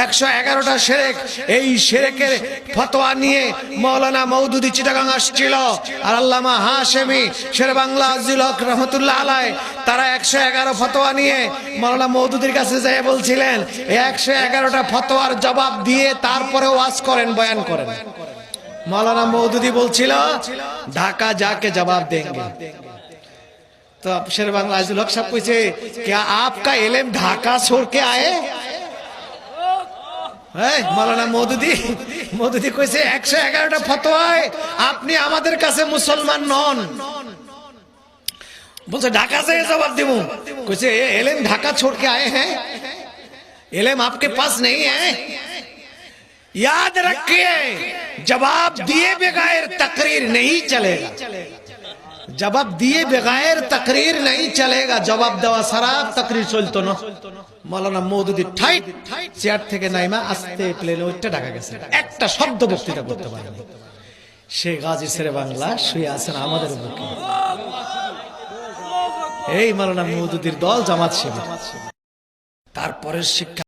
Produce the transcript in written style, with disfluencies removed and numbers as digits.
111টা শিরক। এই শিরকের ফতোয়া নিয়ে মাওলানা মওদুদি চিটাগাং আসছিল, আর আল্লামা হাশেমি শেরেবাংলা আজিজুল হক রহমাতুল্লাহ আলাইহি তারা 111 ফতোয়া নিয়ে মাওলানা মওদুদির কাছে যেয়ে বলছিলেন, এই 111টা ফতোয়ার জবাব দিয়ে তারপরে ওয়াজ করেন, বয়ান করেন। मौलाना मौदूदी बोलছিলো ढाका जाके जवाब देंगे। तो शेर बांग्ला আজিজুল হক साहब पूछे, क्या आपका इल्म ढाका छोड़ के आए? मौलाना मौदूदी কইছে 111টা ফতোয়ায় আপনি আমাদের কাছে মুসলমান নন। বলছে ঢাকা से जवाब देबो, কইছে इल्म ढाका छोड़ के आए हैं, इल्म आपके पास नहीं है। याद रखिए, जवाब दिए बगैर तकरीर नहीं चलेगा, जवाब दिए बगैर तकरीर नहीं चलेगा। जवाब देवा सारा तकरीर चलतो ना। मौलाना मौदूदी ठाइट চেয়ার থেকে নাইমা আস্তে প্লেনে উঠে ঢাকা গেছে, একটা শব্দ বক্তৃতা করতে পারেনি। সে গাজী শেরে বাংলা শুয়ে আছেন আমাদের বুকে। এই মৌলানা মৌদুদির দল জামাত শিবির। তারপরে শিক্ষা